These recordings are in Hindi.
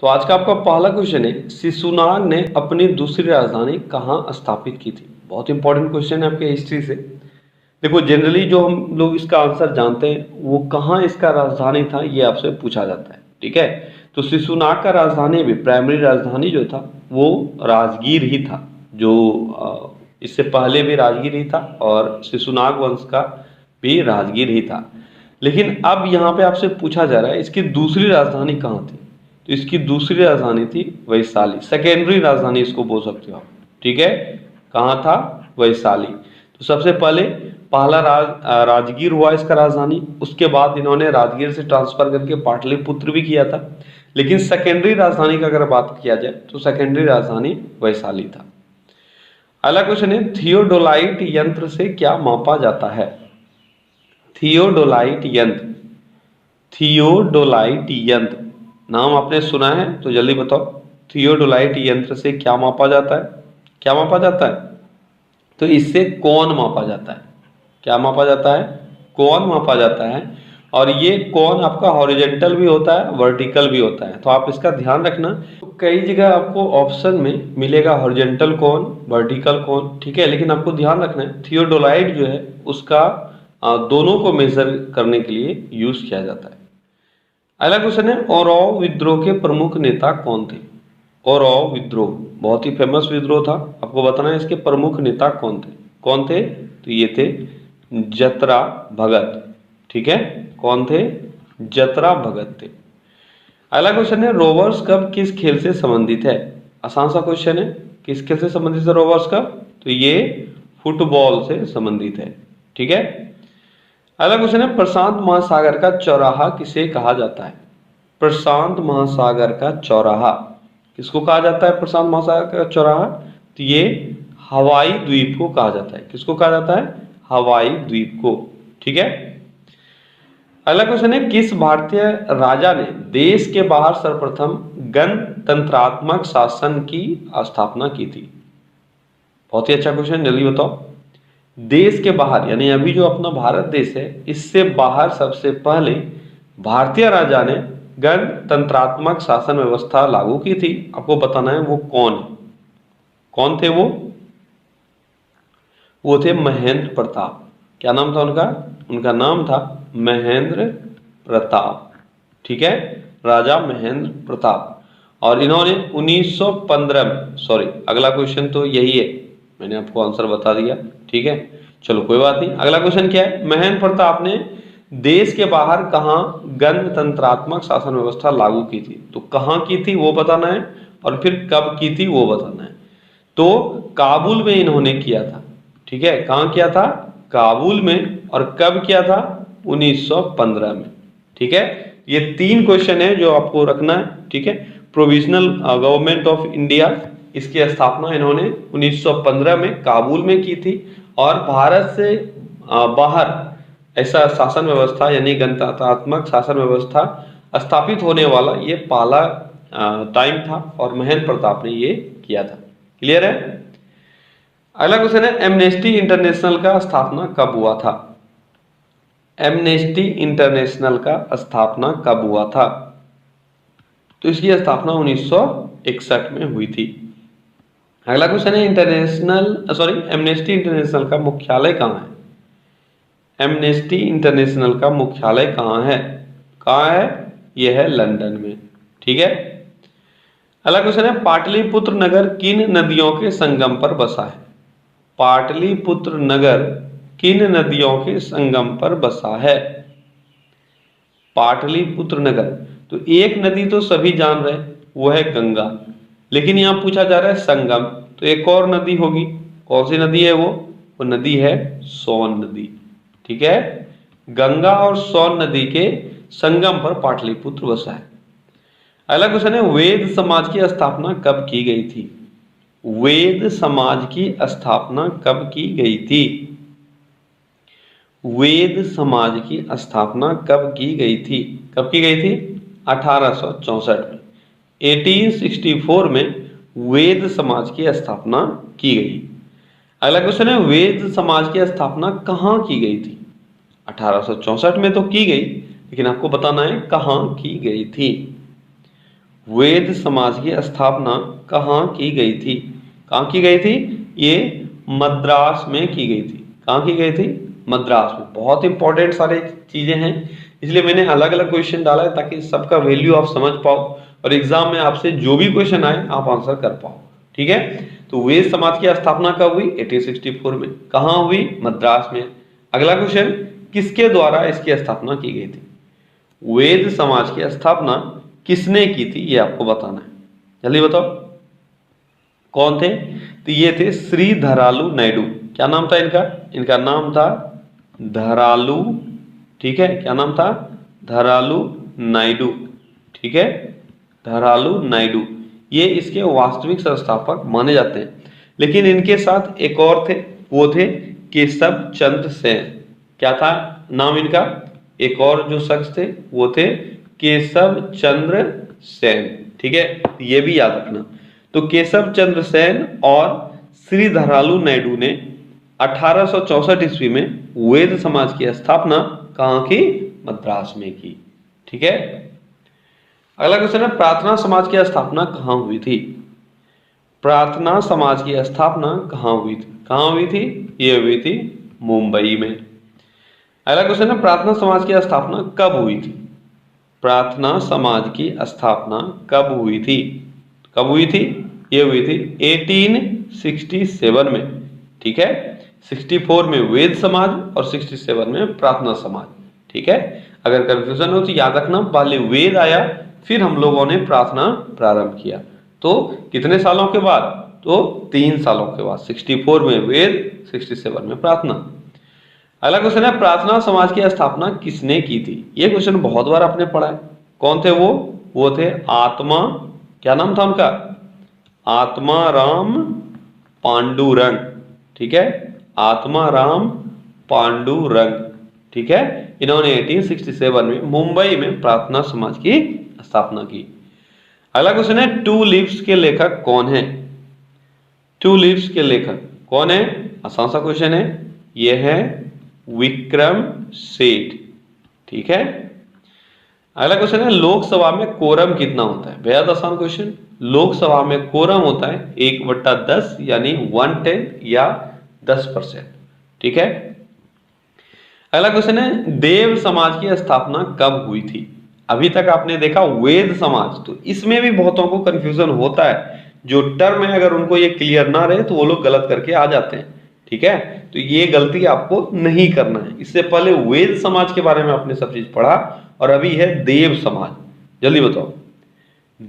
तो आज का आपका पहला क्वेश्चन है, शिशुनाग ने अपनी दूसरी राजधानी कहाँ स्थापित की थी। बहुत इंपॉर्टेंट क्वेश्चन है आपके हिस्ट्री से। देखो जनरली जो हम लोग इसका आंसर जानते हैं वो कहाँ इसका राजधानी था ये आपसे पूछा जाता है, ठीक है। तो शिशुनाग का राजधानी भी, प्राइमरी राजधानी जो था वो राजगीर ही था। जो इससे पहले भी राजगीर ही था और शिशुनाग वंश का भी राजगीर ही था। लेकिन अब यहाँ पे आपसे पूछा जा रहा है इसकी दूसरी राजधानी कहाँ थी। तो इसकी दूसरी राजधानी थी वैशाली, सेकेंडरी राजधानी इसको बोल सकते हो आप, ठीक है। कहाँ था? वैशाली। तो सबसे पहले पहला राजगीर हुआ इसका राजधानी, उसके बाद इन्होंने राजगीर से ट्रांसफर करके पाटलिपुत्र भी किया था। लेकिन सेकेंडरी राजधानी की अगर बात किया जाए तो सेकेंडरी राजधानी वैशाली था। अगला क्वेश्चन है, थियोडोलाइट यंत्र से क्या मापा जाता है? थियोडोलाइट यंत्र, थियोडोलाइट यंत्र नाम आपने सुना है तो जल्दी बताओ। थियोडोलाइट यंत्र से क्या मापा जाता है? क्या मापा जाता है? तो इससे कोण मापा जाता है। क्या मापा जाता है? कोण मापा जाता है। और ये कोण आपका हॉरिजॉन्टल भी होता है, वर्टिकल भी होता है, तो आप इसका ध्यान रखना। तो कई जगह आपको ऑप्शन में मिलेगा हॉरिजॉन्टल कोण, वर्टिकल कोण, ठीक है। लेकिन आपको ध्यान रखना है थियोडोलाइट जो है उसका दोनों को मेजर करने के लिए यूज किया जाता है। अगला क्वेश्चन है, ओराव विद्रोह के प्रमुख नेता कौन थे? ओराव विद्रोह बहुत ही फेमस विद्रोह था, आपको बताना है इसके प्रमुख नेता कौन थे। कौन थे? तो ये थे जतरा भगत, ठीक है। कौन थे? जतरा भगत थे। अगला क्वेश्चन है, रोवर्स कप किस खेल से संबंधित है? आसान सा क्वेश्चन है, किस खेल से संबंधित है रोवर्स कप? तो ये फुटबॉल से संबंधित है, ठीक है। अगला क्वेश्चन है, प्रशांत महासागर का चौराहा किसे कहा जाता है? प्रशांत महासागर का चौराहा किसको कहा जाता है? प्रशांत महासागर का चौराहा, तो ये हवाई द्वीप को कहा जाता है। किसको कहा जाता है? हवाई द्वीप को, ठीक है। अगला क्वेश्चन है, किस भारतीय राजा ने देश के बाहर सर्वप्रथम गणतंत्रात्मक शासन की स्थापना की थी? बहुत ही अच्छा क्वेश्चन, जल्दी बताओ। देश के बाहर यानी अभी जो अपना भारत देश है इससे बाहर सबसे पहले भारतीय राजा ने गणतंत्रात्मक शासन व्यवस्था लागू की थी। आपको बताना है वो कौन है। कौन थे वो? वो थे महेंद्र प्रताप। क्या नाम था उनका? उनका नाम था महेंद्र प्रताप, ठीक है, राजा महेंद्र प्रताप। और इन्होंने 1915 में, सॉरी अगला क्वेश्चन तो यही है, मैंने आपको आंसर बता दिया, ठीक है। चलो कोई बात नहीं। अगला क्वेश्चन क्या है? महेंद्र प्रताप ने देश के बाहर कहाँ गणतंत्रात्मक शासन व्यवस्था लागू की थी? तो कहाँ की थी वो बताना है और फिर कब की थी वो बताना है। तो काबुल में इन्होंने किया था, ठीक है। कहाँ किया था? काबुल में। और कब किया था? 1915 में, ठीक है। ये 3 क्वेश्चन है जो आपको रखना है, ठीक है। प्रोविजनल गवर्नमेंट ऑफ इंडिया, इसकी स्थापना इन्होंने 1915 में काबुल में की थी। और भारत से बाहर ऐसा शासन व्यवस्था यानी गणतंत्रात्मक शासन व्यवस्था स्थापित होने वाला ये पहला टाइम था और महेंद्र प्रताप ने ये किया था। क्लियर है? अगला क्वेश्चन है, एमनेस्टी इंटरनेशनल का स्थापना कब हुआ था? एमनेस्टी इंटरनेशनल का स्थापना कब हुआ था? तो इसकी स्थापना 1961 में हुई थी। अगला क्वेश्चन है, एमनेस्टी इंटरनेशनल का मुख्यालय कहाँ है? एमनेस्टी इंटरनेशनल का मुख्यालय कहाँ है? कहाँ है? यह है लंदन में, ठीक है। अगला क्वेश्चन है, पाटलिपुत्र नगर किन नदियों के संगम पर बसा है? पाटलिपुत्र नगर किन नदियों के संगम पर बसा है? पाटलिपुत्र नगर, तो एक नदी तो सभी जान रहे वो है गंगा, लेकिन यहां पूछा जा रहा है संगम, तो एक और नदी होगी। कौन सी नदी है वो नदी है सोन नदी, ठीक है। गंगा और सोन नदी के संगम पर पाटलिपुत्र बसा है। अगला क्वेश्चन है, वेद समाज की स्थापना कब की गई थी? वेद समाज की स्थापना कब की गई थी? वेद समाज की स्थापना कब की गई थी? कब की गई थी? 1864 में, 1864 में वेद समाज की स्थापना की गई। अगला क्वेश्चन है, वेद समाज की स्थापना कहाँ की गई थी? 1864 में तो की गई, लेकिन आपको बताना है कहाँ की गई थी। वेद समाज की स्थापना कहाँ की गई थी? कहाँ की गई थी? ये मद्रास में की गई थी। कहाँ की गई थी? मद्रास में। बहुत इंपॉर्टेंट सारे चीजें हैं, इसलिए मैंने अलग अलग क्वेश्चन डाला है ताकि सबका वैल्यू आप समझ पाओ और एग्जाम में आपसे जो भी क्वेश्चन आए आप आंसर कर पाओ। ठीक है, तो वेद समाज की स्थापना कब हुई? 1864 में। कहाँ हुई? मद्रास में। अगला क्वेश्चन, किसके द्वारा इसकी स्थापना की गई थी? वेद समाज की स्थापना किसने की थी, ये आपको बताना है। जल्दी बताओ, कौन थे? तो ये थे श्री धरालू नायडू। क्या नाम था इनका? इनका नाम था धरालू। ठीक है, क्या नाम था? धरालू नायडू। ठीक है, धरालू नायडू, ये इसके वास्तविक संस्थापक माने जाते हैं। लेकिन इनके साथ एक और थे, वो थे केशव चंद्र सेन। क्या था नाम इनका? एक और जो शख्स थे वो थे केशव चंद्र सेन। ठीक है, ये भी याद रखना। तो केशव चंद्र सेन और श्री धरालू नायडू ने 1864 ईस्वी में वेद समाज की स्थापना कहाँ की? मद्रास में की। ठीक है, अगला क्वेश्चन है, प्रार्थना समाज की स्थापना कहाँ हुई थी? प्रार्थना समाज की स्थापना कहाँ हुई थी? कहाँ हुई थी? ये हुई थी मुंबई में। अगला क्वेश्चन है, प्रार्थना समाज की स्थापना कब हुई थी? प्रार्थना समाज की स्थापना कब हुई थी? कब हुई थी? ये हुई थी 1867 में। ठीक है, 64 में वेद समाज और 67 में प्रार्थना समाज। ठीक है, अगर कंफ्यूजन हो तो याद रखना, पहले वेद आया फिर हम लोगों ने प्रार्थना प्रारंभ किया। तो कितने सालों के बाद? तो 3 सालों के बाद। 64 में वेद, 67 में प्रार्थना। अगला क्वेश्चन है, प्रार्थना समाज की स्थापना किसने की थी? ये क्वेश्चन बहुत बार आपने पढ़ा है। कौन थे वो? वो थे आत्मा, क्या नाम था उनका? आत्माराम पांडुरंग। ठीक है, आत्माराम पांडुरंग। ठीक है, इन्होंने 1867 में मुंबई में प्रार्थना समाज की स्थापना की। अगला क्वेश्चन है, टू लीव्स के लेखक कौन है? टू लीव्स के लेखक कौन है? आसान सा क्वेश्चन है, यह है विक्रम सेठ। ठीक है, अगला क्वेश्चन है, लोकसभा में कोरम कितना होता है? बेहद आसान क्वेश्चन। लोकसभा में कोरम होता है 1/10 यानी 1/10 या 10%। ठीक है, अगला क्वेश्चन है, देव समाज की स्थापना कब हुई थी? अभी तक आपने देखा वेद समाज, तो इसमें भी बहुतों को कंफ्यूजन होता है। जो टर्म है अगर उनको ये क्लियर ना रहे तो वो लोग गलत करके आ जाते हैं। ठीक है, तो ये गलती आपको नहीं करना है। इससे पहले वेद समाज के बारे में आपने सब चीज पढ़ा और अभी है देव समाज। जल्दी बताओ,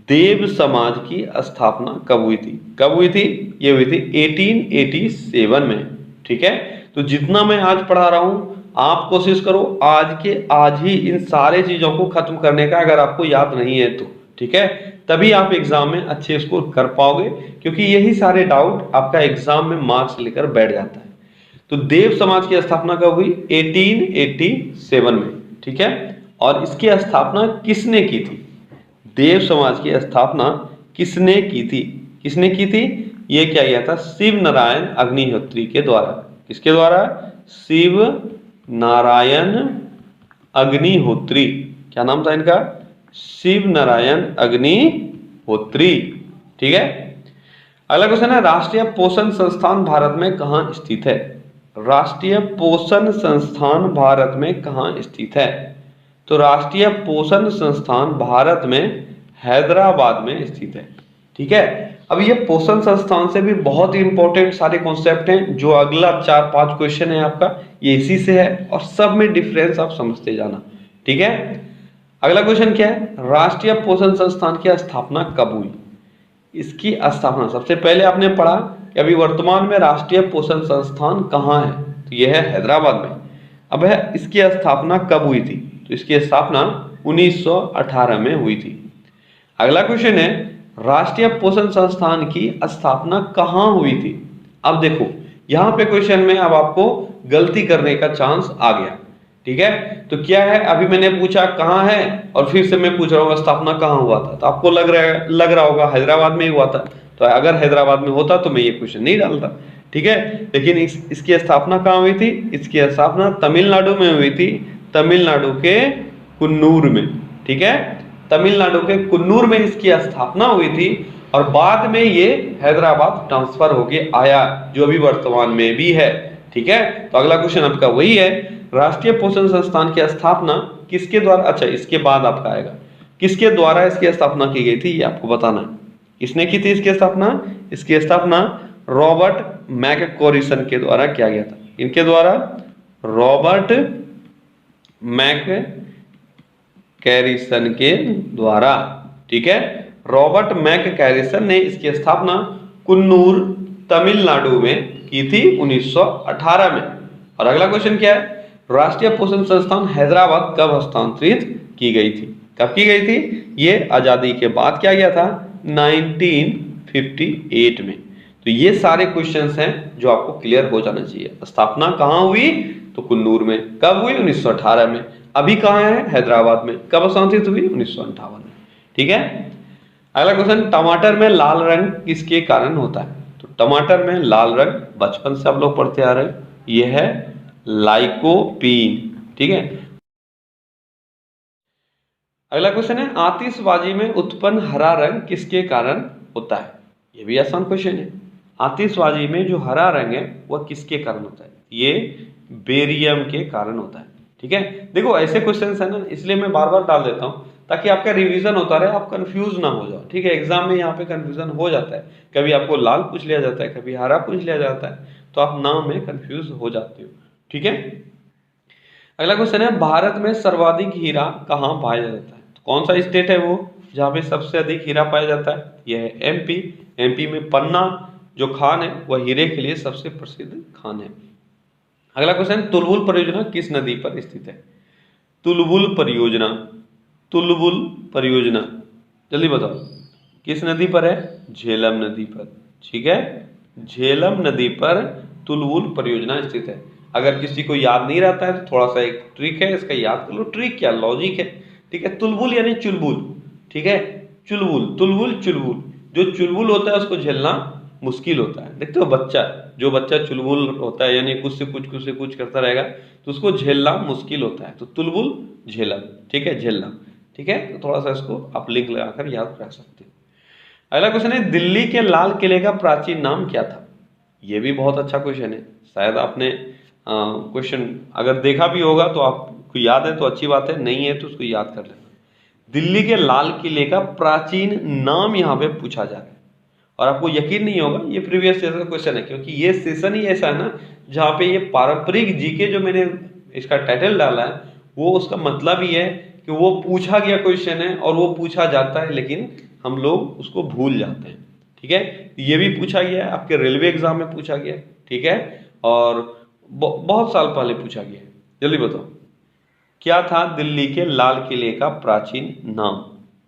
देव समाज की स्थापना कब हुई थी? कब हुई थी? ये हुई थी 1887 में। ठीक है, तो जितना मैं आज पढ़ा रहा हूं आप कोशिश करो आज के आज ही इन सारे चीजों को खत्म करने का, अगर आपको याद नहीं है तो। ठीक है, तभी आप एग्जाम में अच्छे स्कोर कर पाओगे, क्योंकि यही सारे डाउट आपका एग्जाम में मार्क्स लेकर बैठ जाता है। तो देव समाज की स्थापना कब हुई? 1887 में। ठीक है, और इसकी स्थापना किसने की थी? देव समाज की स्थापना किसने की थी? किसने की थी? ये क्या किया था? शिव नारायण अग्निहोत्री के द्वारा। किसके द्वारा? शिव नारायण अग्निहोत्री। क्या नाम था इनका? शिव नारायण अग्निहोत्री। ठीक है, अगला क्वेश्चन है, राष्ट्रीय पोषण संस्थान भारत में कहाँ स्थित है? राष्ट्रीय पोषण संस्थान भारत में कहाँ स्थित है? तो राष्ट्रीय पोषण संस्थान भारत में हैदराबाद में स्थित है। ठीक है, अब ये पोषण संस्थान से भी बहुत ही इंपॉर्टेंट सारे कॉन्सेप्ट हैं। जो अगला 4-5 क्वेश्चन है आपका ये इसी से है, और सब में डिफरेंस आप समझते जाना। ठीक है, अगला क्वेश्चन क्या है? राष्ट्रीय पोषण संस्थान की स्थापना कब हुई? इसकी स्थापना सबसे पहले आपने पढ़ा कि अभी वर्तमान में राष्ट्रीय पोषण संस्थान कहाँ है, तो यह है हैदराबाद में। अब है इसकी स्थापना कब हुई थी? तो इसकी स्थापना 1918 में हुई थी। अगला क्वेश्चन है, राष्ट्रीय पोषण संस्थान की स्थापना कहाँ हुई थी? अब देखो यहाँ पे क्वेश्चन में अब आपको गलती करने का चांस आ गया। ठीक है, तो क्या है, अभी मैंने पूछा कहाँ है और फिर से मैं पूछ रहा हूँ स्थापना कहाँ हुआ था, तो आपको लग रहा होगा हैदराबाद में ही हुआ था। तो अगर हैदराबाद में होता तो मैं ये क्वेश्चन नहीं डालता। ठीक है, लेकिन इसकी स्थापना कहाँ हुई थी? इसकी स्थापना तमिलनाडु में हुई थी, तमिलनाडु के कुन्नूर में। ठीक है, तमिलनाडु के कुन्नूर में इसकी स्थापना हुई थी और बाद में ये हैदराबाद ट्रांसफर होके आया, जो अभी वर्तमान में भी है। ठीक है, तो अगला क्वेश्चन आपका वही है, राष्ट्रीय पोषण संस्थान की स्थापना किसके द्वारा, अच्छा इसके बाद आपका आएगा, किसके द्वारा इसकी स्थापना की गई थी, ये आपको बताना है। किसने की थी इसकी स्थापना? इसकी स्थापना रॉबर्ट मैककॉरिसन के द्वारा किया गया था। इनके द्वारा, रॉबर्ट मैककॉरिसन के द्वारा। ठीक है, रॉबर्ट मैककॉरिसन ने इसकी स्थापना कुन्नूर तमिलनाडु में की थी 1918 में। और अगला क्वेश्चन क्या है, राष्ट्रीय पोषण संस्थान हैदराबाद कब हस्तांतरित की गई थी? कब की गई थी? ये आजादी के बाद किया गया था 1958 में। तो ये सारे क्वेश्चंस हैं जो आपको क्लियर हो जाना चाहिए। स्थापना कहाँ हुई? तो कुन्नूर में। कब हुई? 1918 में। अभी कहाँ है? हैदराबाद में। कब हस्तांतरित हुई? 1958 में। ठीक है, अगला क्वेश्चन, टमाटर में लाल रंग किसके कारण होता है? तो टमाटर में लाल रंग बचपन से आप लोग पढ़ते आ रहे हैं, यह है लाइकोपीन। ठीक है, अगला क्वेश्चन है, आतिशबाजी में उत्पन्न हरा रंग किसके कारण होता है? यह भी आसान क्वेश्चन है। आतिशबाजी में जो हरा रंग है वह किसके कारण होता है? ये बेरियम के कारण होता है। ठीक है, देखो ऐसे क्वेश्चंस है ना, इसलिए मैं बार बार डाल देता हूं ताकि आपका रिवीजन होता रहे, आप कंफ्यूज ना हो जाओ। ठीक है, एग्जाम में यहाँ पे कंफ्यूजन हो जाता है, कभी आपको लाल पूछ लिया जाता है, कभी हरा पूछ लिया जाता है, तो आप नाम में कंफ्यूज हो जाते हो। ठीक है, अगला क्वेश्चन है, भारत में सर्वाधिक हीरा कहाँ पाया जाता है? तो कौन सा स्टेट है वो जहाँ पे सबसे अधिक हीरा पाया जाता है? यह है एमपी। एमपी में पन्ना जो खान है वह हीरे के लिए सबसे प्रसिद्ध खान है। अगला क्वेश्चन, तुलबुल परियोजना किस नदी पर स्थित है? तुलबुल परियोजना, तुलबुल परियोजना जल्दी बताओ किस नदी पर है? झेलम नदी पर। ठीक है, झेलम नदी पर तुलबुल परियोजना स्थित है। अगर किसी को याद नहीं रहता है तो थोड़ा सा एक ट्रिक है, इसका याद कर लो। ट्रिक क्या, लॉजिक है। ठीक है, तुलबुल यानी चुलबुल। ठीक है, चुलबुल, तुलबुल, चुलबुल। जो चुलबुल होता है उसको झेलना मुश्किल होता है। देखते हो बच्चा, जो बच्चा चुलबुल होता है यानी कुछ से कुछ करता रहेगा तो उसको झेलना मुश्किल होता है। तो तुलबुल, झेलम। ठीक है, झेलना। ठीक है, तो थोड़ा सा इसको आप लिंक लगाकर याद रख सकते हो। अगला क्वेश्चन है, दिल्ली के लाल किले का प्राचीन नाम क्या था? यह भी बहुत अच्छा क्वेश्चन है। शायद आपने क्वेश्चन अगर देखा भी होगा तो आपको याद है तो अच्छी बात है, नहीं है तो उसको याद कर लेना। दिल्ली के लाल किले का प्राचीन नाम यहाँ पे पूछा जा रहा है और आपको यकीन नहीं होगा ये प्रीवियस ईयर का क्वेश्चन है, क्योंकि ये सेशन ही ऐसा है ना जहाँ पे ये पारंपरिक जीके जो मैंने इसका टाइटल डाला है वो उसका मतलब ही है कि वो पूछा गया क्वेश्चन है और वो पूछा जाता है लेकिन हम लोग उसको भूल जाते हैं। ठीक है, ये भी पूछा गया है, आपके रेलवे एग्जाम में पूछा गया है। ठीक है, और बहुत साल पहले पूछा गया है। जल्दी बताओ क्या था दिल्ली के लाल किले का प्राचीन नाम?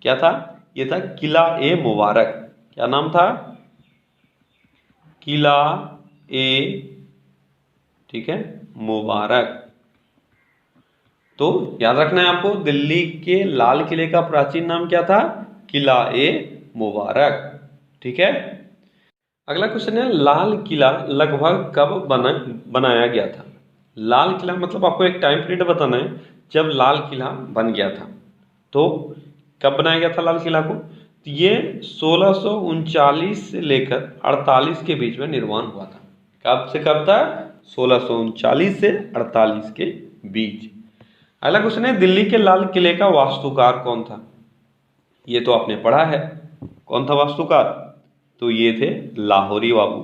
क्या था? यह था किला ए मुबारक। क्या नाम था? किला ए, ठीक है, मुबारक। तो याद रखना है आपको, दिल्ली के लाल किले का प्राचीन नाम क्या था? किला ए मुबारक। ठीक है, अगला क्वेश्चन है, लाल किला लगभग कब बनाया गया था? लाल किला मतलब आपको एक टाइम पीरियड बताना है जब लाल किला बन गया था। तो कब बनाया गया था लाल किला को? तो ये 1639 से लेकर 48 के बीच में निर्माण हुआ था। कब से कब था? 1639 से 48 के बीच। अगला क्वेश्चन है, दिल्ली के लाल किले का वास्तुकार कौन था? ये तो आपने पढ़ा है। कौन था वास्तुकार? तो ये थे लाहौरी बाबू।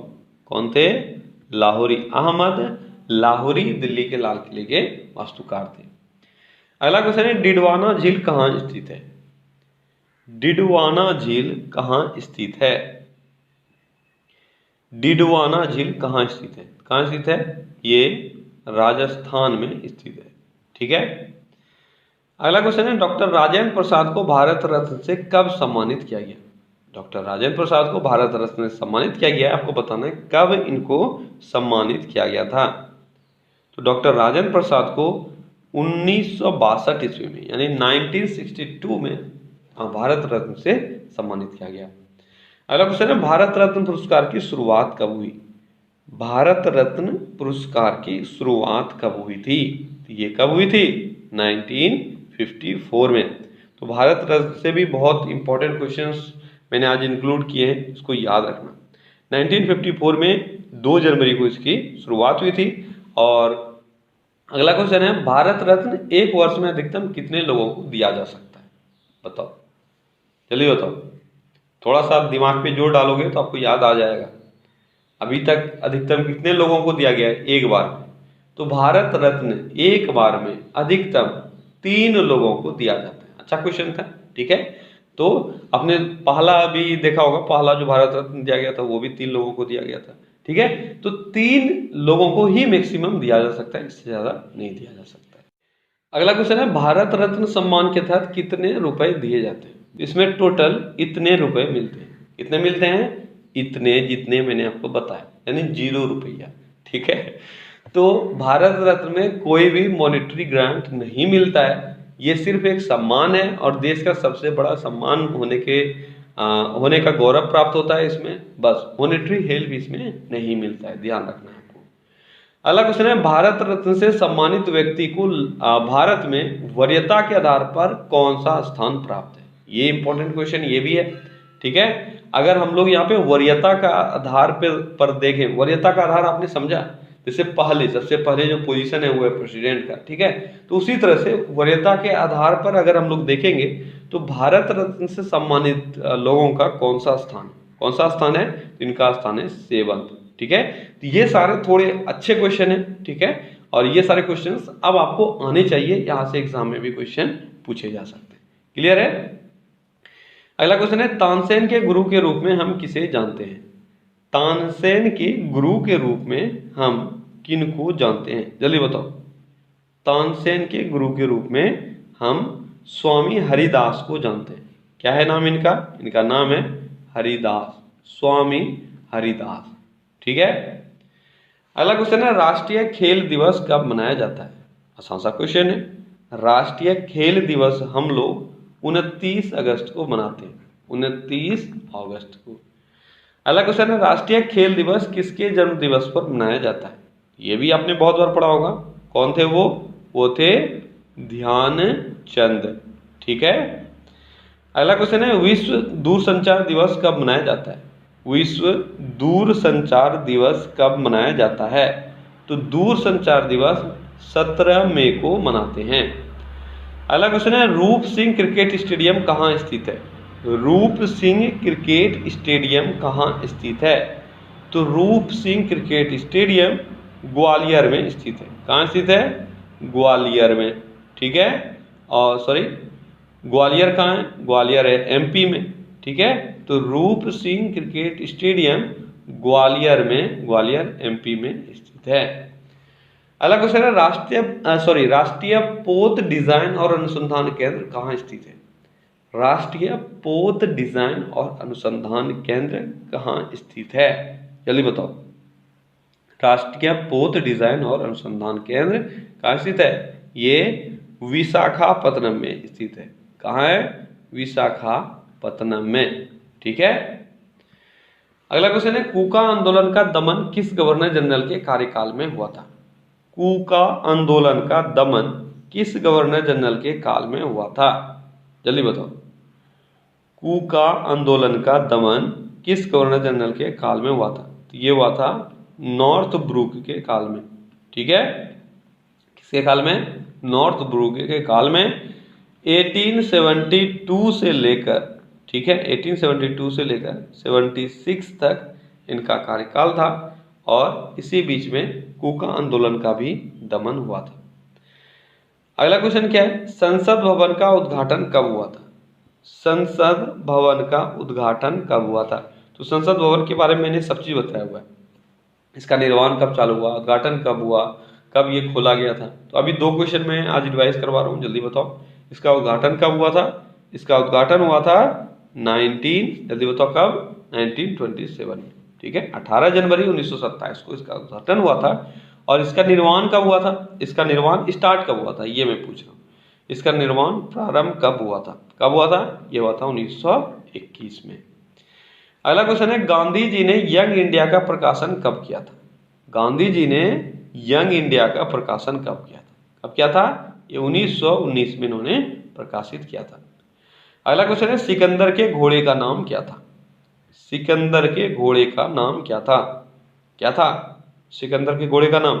कौन थे? लाहौरी, अहमद लाहौरी दिल्ली के लाल किले के वास्तुकार थे। अगला क्वेश्चन है, डिडवाना झील कहाँ स्थित है? डिडवाना झील कहाँ स्थित है? डिडवाना झील कहाँ स्थित है? कहाँ स्थित है? ये राजस्थान में स्थित है। ठीक है, अगला क्वेश्चन है, डॉक्टर राजेंद्र प्रसाद को भारत रत्न से कब सम्मानित किया गया? डॉक्टर राजेंद्र प्रसाद को भारत रत्न से सम्मानित किया गया है, आपको बताना है कब इनको सम्मानित किया गया था। तो डॉक्टर राजेंद्र प्रसाद को 1962 ईस्वी में यानी 1962 में भारत रत्न से सम्मानित किया गया। अगला क्वेश्चन है, भारत रत्न पुरस्कार की शुरुआत कब हुई? भारत रत्न पुरस्कार की शुरुआत कब हुई थी? तो ये कब हुई थी? 1954 में। तो भारत रत्न से भी बहुत इंपॉर्टेंट क्वेश्चंस मैंने आज इंक्लूड किए हैं, इसको याद रखना। 1954 में 2 जनवरी को इसकी शुरुआत हुई थी। और अगला क्वेश्चन है, भारत रत्न एक वर्ष में अधिकतम कितने लोगों को दिया जा सकता है? बताओ, जल्दी बताओ। थोड़ा सा आप दिमाग पे जोर डालोगे तो आपको याद आ जाएगा। अभी तक अधिकतम कितने लोगों को दिया गया है एक बार में? तो भारत रत्न एक बार में अधिकतम 3 लोगों को दिया जाता है। अच्छा क्वेश्चन था, ठीक है। तो आपने पहला भी देखा होगा, पहला जो भारत रत्न दिया गया था वो भी 3 लोगों को दिया गया था, ठीक है। तो 3 लोगों को ही मैक्सिमम दिया जा सकता है, इससे ज्यादा नहीं दिया जा सकता है। अगला क्वेश्चन है, भारत रत्न सम्मान के तहत कितने रुपए दिए जाते हैं? इसमें टोटल इतने रुपए मिलते हैं। कितने मिलते हैं? इतने, जितने मैंने आपको बताया, यानी 0 रुपया, ठीक है। तो भारत रत्न में कोई भी मॉनेटरी ग्रांट नहीं मिलता है, ये सिर्फ एक सम्मान है और देश का सबसे बड़ा सम्मान होने का गौरव प्राप्त होता है इसमें। बस मॉनेटरी हेल्प इसमें नहीं मिलता है, ध्यान रखना है आपको। अगला क्वेश्चन है, भारत रत्न से सम्मानित व्यक्ति को भारत में वरीयता के आधार पर कौन सा स्थान प्राप्त है? ये इंपॉर्टेंट क्वेश्चन ये भी है, ठीक है। अगर हम लोग यहाँ पे वरीयता का आधार पर देखें, वरीयता का आधार आपने समझा, जैसे सबसे पहले जो पोजीशन है वो है प्रेसिडेंट का, ठीक है। तो उसी तरह से वरीयता के आधार पर अगर हम लोग देखेंगे तो भारत रत्न से सम्मानित लोगों का कौन सा स्थान है? तो इनका स्थान है 7th, ठीक है। तो ये सारे थोड़े अच्छे क्वेश्चन है, ठीक है। और ये सारे क्वेश्चंस अब आपको आने चाहिए, यहां से एग्जाम में भी क्वेश्चन पूछे जा सकते हैं। क्लियर है? अगला क्वेश्चन है, तानसेन के गुरु के रूप में हम किसे जानते हैं? तानसेन के गुरु के रूप में हम किनको जानते हैं? जल्दी बताओ। तानसेन के गुरु के रूप में हम स्वामी हरिदास को जानते हैं। क्या है नाम इनका? इनका नाम है हरिदास, स्वामी हरिदास, ठीक है। अगला क्वेश्चन है, राष्ट्रीय खेल दिवस कब मनाया जाता है? आसान सा क्वेश्चन है। राष्ट्रीय खेल दिवस हम लोग 29 अगस्त को मनाते हैं, 29 अगस्त को। अगला क्वेश्चन है, राष्ट्रीय खेल दिवस किसके जन्म दिवस पर मनाया जाता है? ये भी आपने बहुत बार पढ़ा होगा। कौन थे वो थे ध्यानचंद, ठीक है। अगला क्वेश्चन है, विश्व दूरसंचार दिवस कब मनाया जाता है? विश्व दूरसंचार दिवस कब मनाया जाता है? तो दूरसंचार दिवस 17 मई को मनाते हैं। अगला क्वेश्चन है, रूप सिंह क्रिकेट स्टेडियम कहाँ स्थित है? रूप सिंह क्रिकेट स्टेडियम कहाँ स्थित है? तो रूप सिंह क्रिकेट स्टेडियम ग्वालियर में स्थित है। कहाँ स्थित है? ग्वालियर में, ठीक है। और ग्वालियर कहाँ है? ग्वालियर है एमपी में, ठीक है। तो रूप Singh cricket stadium Gwalior MP में स्थित है। अगला क्वेश्चन है, राष्ट्रीय पोत डिजाइन और अनुसंधान केंद्र कहाँ स्थित है? राष्ट्रीय पोत डिजाइन और अनुसंधान केंद्र कहाँ स्थित है? जल्दी बताओ। राष्ट्रीय पोत डिजाइन और अनुसंधान केंद्र कहाँ स्थित है? ये विशाखापत्तनम में स्थित है। कहाँ है? विशाखापत्तनम में, ठीक है। अगला क्वेश्चन है, कूका आंदोलन का दमन किस गवर्नर जनरल के कार्यकाल में हुआ था? कूका आंदोलन का दमन किस गवर्नर जनरल के काल में हुआ था? जल्दी बताओ। कूका आंदोलन का दमन किस गवर्नर जनरल के काल में हुआ था? तो ये हुआ था नॉर्थब्रुक के काल में, ठीक है। किसके काल में? नॉर्थब्रुक के काल में 1872 से लेकर, ठीक है, 1872 से लेकर 76 तक इनका कार्यकाल था और इसी बीच में कूका आंदोलन का भी दमन हुआ था। अगला क्वेश्चन क्या है? संसद भवन का उद्घाटन कब हुआ था? संसद भवन का उद्घाटन कब हुआ था? तो संसद भवन के बारे में मैंने सब चीज बताया हुआ है। इसका निर्माण कब चालू हुआ, उद्घाटन कब हुआ, कब ये खोला गया था। तो अभी 2 क्वेश्चन मैं आज रिवाइज करवा रहा हूँ, जल्दी बताओ। इसका उद्घाटन कब हुआ था? इसका उद्घाटन हुआ था जल्दी बताओ कब? 1927, ठीक है। 18 जनवरी 1927 को इसका उद्घाटन हुआ था। और इसका निर्माण कब हुआ था? इसका निर्माण स्टार्ट कब हुआ था, ये मैं पूछ रहा हूँ। इसका निर्माण प्रारंभ कब हुआ था? कब हुआ था? ये हुआ था 1921 में। अगला क्वेश्चन है, गांधी जी ने यंग इंडिया का प्रकाशन कब किया था? गांधी जी ने यंग इंडिया का प्रकाशन कब किया था? कब किया था? ये 1919 में इन्होंने प्रकाशित किया था। अगला क्वेश्चन है सिकंदर के घोड़े का नाम क्या था? सिकंदर के घोड़े का नाम क्या था? क्या था सिकंदर के घोड़े का नाम?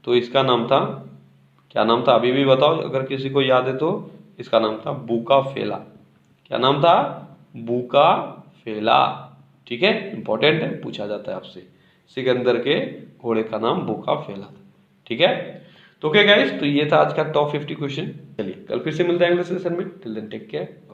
तो इसका नाम था, क्या नाम था? अभी भी बताओ अगर किसी को याद है तो। इसका नाम था बूका फेला। क्या नाम था? बूका फेला। ठीक है, इंपॉर्टेंट है, पूछा जाता है आपसे। सिकंदर के घोड़े का नाम बूका फेला था। ठीक है, तो क्या गाइस, तो ये था आज का टॉप 50 क्वेश्चन। चलिए कल फिर से मिलते हैं अगले सेशन में। Till then take care.